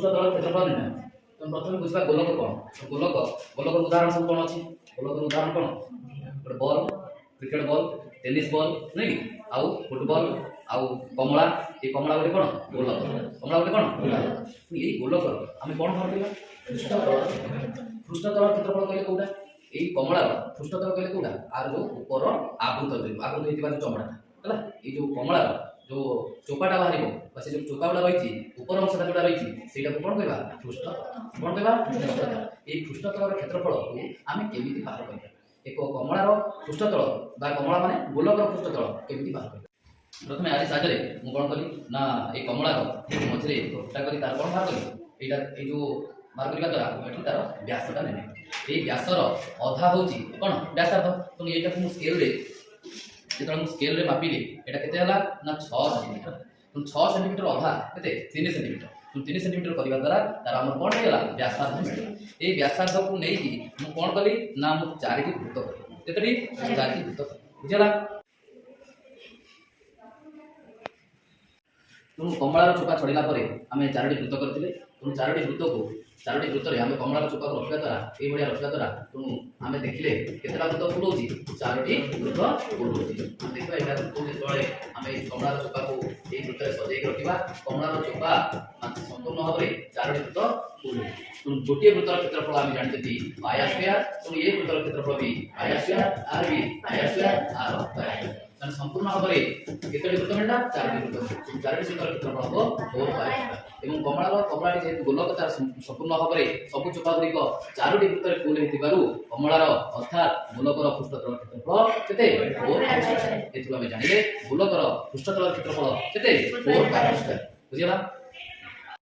पृष्ठतल क्षेत्रफल निर्णय तो प्रथम बुझा गोलक कौन गोलक गोलक उदाहरण सब कौन अच्छी गोलक उदाहरण कौन गोटे ball cricket ball tennis ball नहीं आउ फुटबॉल आउ कमला ये कमला गोटे कौन गोलक कमला गोटे कौन ये गोलक आम कौन भाग पृष्ठतल क्षेत्रफल कहले कौटा ये कमलार पृष्ठतल कहले कौटा आर जो ऊपर आवृत होता चमड़ा है ये जो कमलार जो चोपाटा बाहर से जो चोपा गुड़ा रही ऊपर अंशटा जोड़ा रही से कौन कह पृष्ठतल कौन कह ये पृष्ठतल क्षेत्रफल को आम केमी बाहर कर एक कमलार पृष्ठतल कमला माने गोलकर पृष्ठतल केमी बाहर कर प्रथम आज साहाଯ୍य मुझे कौन कली ना ये कमलार मझे गोटा कर तार कौन बाहर कली यहाँ ये जो बाहर करने द्वारा ये तार व्यासटा ने ये व्यासर अधा हूँ कौन व्यासार्ध तेणु यहाँ मुझे स्केल जो स्केल मापिली यहाँ के ना 6 सेंटीमीटर तेणु 6 सेंटीमीटर अधा के 3 सेंटीमीटर 3 सेंटीमीटर करने द्वारा तार आम कौन होगा व्यासार्ध मिले ये व्यासार्ध को लेकिन मुझे कौन कली ना मुझे 4 वृत्त करी 4 वृत्त बुझेगा तेणु कमलार चोपा छड़ाला आम 4 वृत्त करते तेणु 4 वृत्त को 4 वृत्त में आम कमलार चोपा को रखा द्वारा ये रखा द्वारा तेणु आम देखिले केतटा वृत्त बुलाऊँ 4 वृत्त बुलाऊँ आम देखा यहाँ जो आम कमलार चोपा को ये वृत्त सजाई रखा कमलार चोपा संपूर्ण भाव में 4 वृत्त बुलाऊँ तेणु गोटे वृत्तर क्षेत्रफल आम जानते आया स्क्वायर तेणु ये वृत्तर क्षेत्रफल भी आया स्क्वायर आर भी आया स्क्वायर आर संपूर्ण भाव में केतोटी वृत्त मिलता 4 वृत्त 4 वृत्तर क्षेत्रफल हम 4 पाई एवं कमलाटी जेहेतु गोलक तार संपूर्ण भाव में सब चोपा गुड़िक 4 वृत्त फुल हो कमलार अर्थात गोलकर पृष्ठतल क्षेत्रफल केते 4 पाई आम जानिले गोलकर पृष्ठतल क्षेत्रफल केते 4 पाई बुझिला।